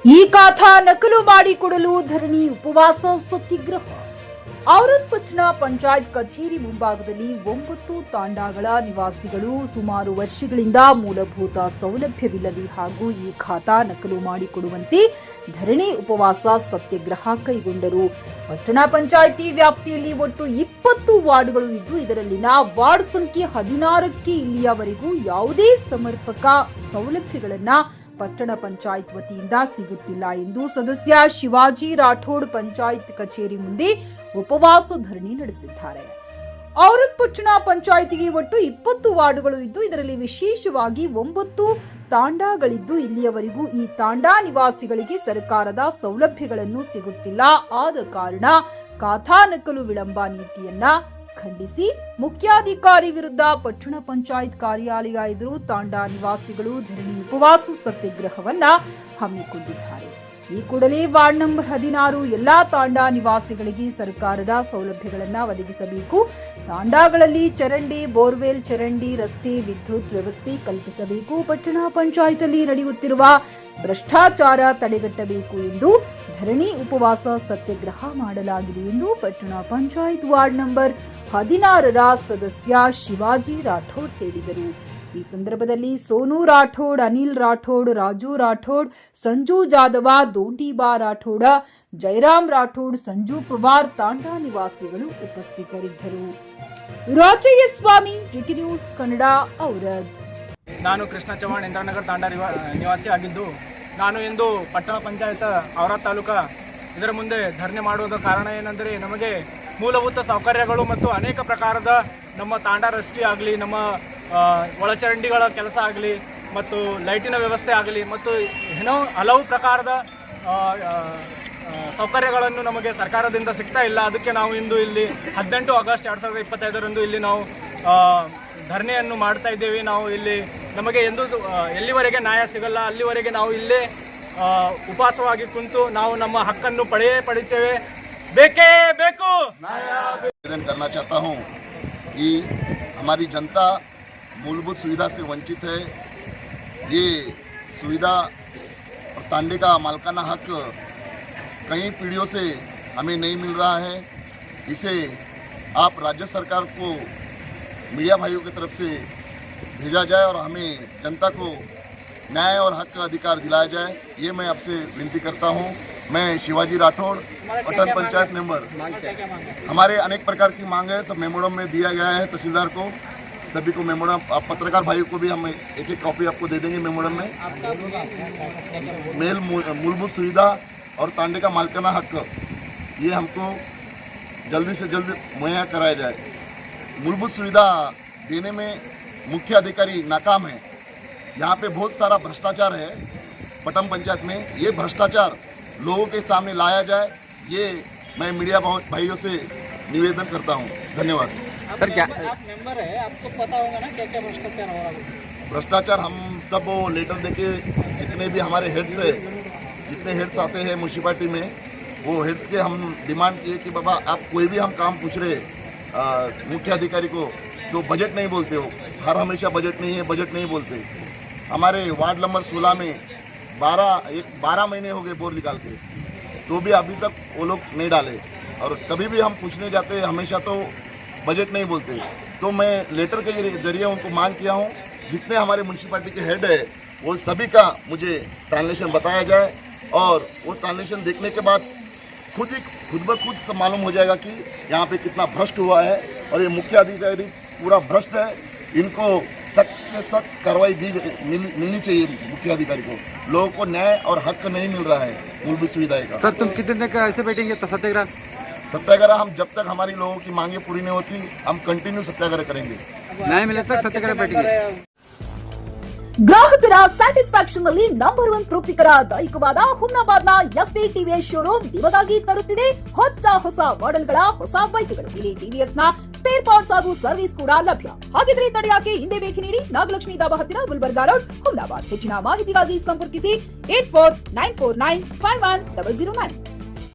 ಈ ಖಾತಾ ನಕಲು ಮಾಡಿಕೊಡಲು ಧರಣಿ ಉಪವಾಸ ಸತ್ಯಾಗ್ರಹ. ಔರಾದ್ ಪಟ್ಟಣ ಪಂಚಾಯತ್ ಕಚೇರಿ ಮುಂಭಾಗದಲ್ಲಿ 9 ತಾಂಡಾಗಳ ನಿವಾಸಿಗಳು ಸುಮಾರು ವರ್ಷಗಳಿಂದ ಮೂಲಭೂತ ಸೌಲಭ್ಯವಿಲ್ಲದೆ ಹಾಗೂ ಈ ಖಾತಾ ನಕಲು ಮಾಡಿಕೊಡುವಂತೆ ಧರಣಿ ಉಪವಾಸ ಸತ್ಯಾಗ್ರಹ ಕೈಗೊಂಡರು. ಪಟ್ಟಣ ಪಂಚಾಯಿತಿ ವ್ಯಾಪ್ತಿಯಲ್ಲಿ ಒಟ್ಟು 20 ವಾರ್ಡ್ಗಳು ಇದ್ದು ಇದರಲ್ಲಿನ ವಾರ್ಡ್ ಸಂಖ್ಯೆ 16ಕ್ಕೆ ಇಲ್ಲಿಯವರೆಗೂ ಯಾವುದೇ ಸಮರ್ಪಕ ಸೌಲಭ್ಯಗಳನ್ನು ಪಟ್ಟಣ ಪಂಚಾಯತ್ ವತಿಯಿಂದ ಸಿಗುತ್ತಿಲ್ಲ ಎಂದು ಸದಸ್ಯ ಶಿವಾಜಿ ರಾಠೋಡ್ ಪಂಚಾಯತ್ ಕಚೇರಿ ಮುಂದೆ ಉಪವಾಸ ಧರಣಿ ನಡೆಸಿದ್ದಾರೆ. ಔರಾದ್ ಪಟ್ಟಣ ಪಂಚಾಯಿತಿಗೆ ಒಟ್ಟು 20 ವಾರ್ಡ್ಗಳು ಇದ್ದು ಇದರಲ್ಲಿ ವಿಶೇಷವಾಗಿ 9 ತಾಂಡಾಗಳಿದ್ದು ಇಲ್ಲಿಯವರೆಗೂ ಈ ತಾಂಡಾ ನಿವಾಸಿಗಳಿಗೆ ಸರ್ಕಾರದ ಸೌಲಭ್ಯಗಳನ್ನು ಸಿಗುತ್ತಿಲ್ಲ. ಆದ ಕಾರಣ ಖಾತಾ ನಕಲು ವಿಳಂಬ ನೀತಿಯನ್ನ ಖಂಡಿಸಿ ಮುಖ್ಯಾಧಿಕಾರಿ ವಿರುದ್ಧ ಪಟ್ಟಣ ಪಂಚಾಯತ್ ಕಾರ್ಯಾಲಯ ಎದುರು ತಾಂಡಾ ನಿವಾಸಿಗಳು ಧರಣಿ ಉಪವಾಸ ಸತ್ಯಾಗ್ರಹವನ್ನ ಹಮ್ಮಿಕೊಂಡಿದ್ದಾರೆ. ಈ ಕೂಡಲೇ ವಾರ್ಡ್ ನಂಬರ್ 16 ಎಲ್ಲಾ ತಾಂಡಾ ನಿವಾಸಿಗಳಿಗೆ ಸರ್ಕಾರದ ಸೌಲಭ್ಯಗಳನ್ನು ಒದಗಿಸಬೇಕು. ತಾಂಡಾಗಳಲ್ಲಿ ಚರಂಡಿ, ಬೋರ್ವೆಲ್, ಚರಂಡಿ, ರಸ್ತೆ, ವಿದ್ಯುತ್ ವ್ಯವಸ್ಥೆ ಕಲ್ಪಿಸಬೇಕು. ಪಟ್ಟಣ ಪಂಚಾಯತ್ ನಡೆಯುತ್ತಿರುವ ಭ್ರಷ್ಟಾಚಾರ ತಡೆಗಟ್ಟಬೇಕು ಎಂದು ಧರಣಿ ಉಪವಾಸ ಸತ್ಯಾಗ್ರಹ ಮಾಡಲಾಗಿದೆ ಎಂದು ಪಟ್ಟಣ ಪಂಚಾಯತ್ ವಾರ್ಡ್ ನಂಬರ್ 16ರ ಸದಸ್ಯ ಶಿವಾಜಿ ರಾಠೋಡ್ ಹೇಳಿದರು. ಈ ಸಂದರ್ಭದಲ್ಲಿ ಸೋನು ರಾಠೋಡ್, ಅನಿಲ್ ರಾಠೋಡ್, ರಾಜು ರಾಠೋಡ್, ಸಂಜು ಜಾದವ, ದೋಂಡಿಬಾ ರಾಠೋಡ, ಜಯರಾಮ್ ರಾಠೋಡ್, ಸಂಜು ಪವಾರ್ ತಾಂಡಾ ನಿವಾಸಿಗಳು ಉಪಸ್ಥಿತರಿದ್ದರು. ರಾಜಯ್ಯ ಸ್ವಾಮಿ, ಜಿಟಿ ನ್ಯೂಸ್ ಕನ್ನಡ, ಔರಾದ್. ನಾನು ಕೃಷ್ಣ ಚವ್ಹಾಣ್ ಇಂದ್ರನಗರ್ ತಾಂಡಾ ನಿವಾಸಿ ಆಗಿದ್ದು ನಾನು ಇಂದು ಪಟ್ಟಣ ಪಂಚಾಯತ್ ಔರಾದ್ ತಾಲೂಕಾ ಇದರ ಮುಂದೆ ಧರಣಿ ಮಾಡುವುದ ಕಾರಣ ಏನೆಂದರೆ ನಮಗೆ ಮೂಲಭೂತ ಸೌಕರ್ಯಗಳು ಮತ್ತು ಅನೇಕ ಪ್ರಕಾರದ ನಮ್ಮ ತಾಂಡಾ ರಸ್ತೆ ಆಗಲಿ, ನಮ್ಮ ಒಳಚರಂಡಿಗಳ ಕೆಲಸ ಆಗಲಿ ಮತ್ತು ಲೈಟಿನ ವ್ಯವಸ್ಥೆ ಆಗಲಿ ಮತ್ತು ಏನೋ ಹಲವು ಪ್ರಕಾರದ ಸೌಕರ್ಯಗಳನ್ನು ನಮಗೆ ಸರ್ಕಾರದಿಂದ ಸಿಗ್ತಾ ಇಲ್ಲ. ಅದಕ್ಕೆ ನಾವು ಇಂದು ಇಲ್ಲಿ 18 ಆಗಸ್ಟ್ 2025 ಇಲ್ಲಿ ನಾವು ಧರಣಿಯನ್ನು ಮಾಡ್ತಾ ಇದ್ದೇವೆ. ನಾವು ಇಲ್ಲಿ ನಮಗೆ ಎಲ್ಲಿವರೆಗೆ ನ್ಯಾಯ ಸಿಗಲ್ಲ ಅಲ್ಲಿವರೆಗೆ ನಾವು ಇಲ್ಲೇ ಉಪವಾಸವಾಗಿ ಕುಂತು ನಾವು ನಮ್ಮ ಹಕ್ಕನ್ನು ಪಡೆಯುತ್ತೇವೆ. ಬೇಕೇ ಬೇಕು. निवेदन करना चाहता हूं कि हमारी जनता मूलभूत सुविधा से वंचित है. ये सुविधा और तांडे का मालकाना हक कई पीढ़ियों से हमें नहीं मिल रहा है. इसे आप राज्य सरकार को मीडिया भाइयों की तरफ से भेजा जाए और हमें जनता को न्याय और हक का अधिकार दिलाया जाए. ये मैं आपसे विनती करता हूँ. मैं शिवाजी राठौड़, पटन पंचायत मेंबर. हमारे अनेक प्रकार की मांग है, सब मेमोरम में दिया गया है तहसीलदार को, सभी को मेमोरम. आप पत्रकार भाइयों को भी हम एक कॉपी आपको दे देंगे मेमोरम में. मूलभूत सुविधा और तांडे का मालकाना हक ये हमको जल्दी से जल्द मुहैया कराया जाए. मूलभूत सुविधा देने में मुख्य अधिकारी नाकाम है. यहाँ पे बहुत सारा भ्रष्टाचार है पटम पंचायत में. ये भ्रष्टाचार लोगों के सामने लाया जाए, ये मैं मीडिया भाइयों से निवेदन करता हूँ. धन्यवाद. सर, क्या आप मेंबर है, आपको पता होगा ना क्या क्या भ्रष्टाचार हो रहा है? भ्रष्टाचार हम सब वो लेटर देके जितने भी हमारे हेड्स है, जितने हेड्स आते हैं म्यूनसिपालिटी में, वो हेड्स के हम डिमांड किए कि बाबा आप कोई भी हम काम पूछ रहे मुख्य अधिकारी को तो बजट नहीं बोलते हो. हर हमेशा बजट नहीं है, बजट नहीं बोलते. हमारे वार्ड नंबर 16 में 12 महीने हो गए बोर निकाल के, तो भी अभी तक वो लोग नहीं डाले. और कभी भी हम पूछने जाते हैं हमेशा तो बजट नहीं बोलते. तो मैं लेटर के जरिए उनको मांग किया हूँ जितने हमारे म्यूनसिपालिटी के हेड है वो सभी का मुझे ट्रांसलेशन बताया जाए. और वो ट्रांसलेशन देखने के बाद खुद ब खुद से मालूम हो जाएगा कि यहाँ पे कितना भ्रष्ट हुआ है. और ये मुख्य अधिकारी पूरा भ्रष्ट है. इनको सख्त से सख्त कार्रवाई मिलनी चाहिए मुख्य अधिकारी को. लोगों को न्याय और हक नहीं मिल रहा है मूलभूत सुविधाएं का. सर, तुम कितने दिन का ऐसे बैठेंगे तो सत्याग्रह हम जब तक हमारी लोगों की मांगे पूरी नहीं होती हम कंटिन्यू सत्याग्रह करेंगे. न्याय मिले तक सत्याग्रह बैठेंगे. ಗ್ರಾಹಕರ ಸ್ಯಾಟಿಸ್ಫ್ಯಾಕ್ಷನ್ ನಲ್ಲಿ ನಂಬರ್ 1 ತೃಪ್ತಿಕರ ದೈಹಿಕವಾದ ಹುಮ್ನಾಬಾದ್ನ ಎಸ್ವಿ ಟಿವಿಎಸ್ ಶೋರೂಮ್ ನಿಮಗಾಗಿ ತರುತ್ತಿದೆ ಹೊಸ ಮಾಡೆಲ್ಗಳ ಹೊಸ ಬೈಕ್ಗಳು. ಇಲ್ಲಿ ಟಿವಿಎಸ್ ನ ಸ್ಪೇರ್ ಪಾರ್ಟ್ಸ್ ಹಾಗೂ ಸರ್ವಿಸ್ ಕೂಡ ಲಭ್ಯ. ಹಾಗಿದ್ರೆ ತಡೆಯಾಕೆ ಹಿಂದೆ ಭೇಟಿ ನೀಡಿ ನಾಗಲಕ್ಷ್ಮಿ ದಾಬಾ ಹತ್ತಿರ ಗುಲ್ಬರ್ಗಾ ರೋಡ್, ಹುಮ್ನಾಬಾದ್. ಹೆಚ್ಚಿನ ಮಾಹಿತಿಗಾಗಿ ಸಂಪರ್ಕಿಸಿ 8494951009.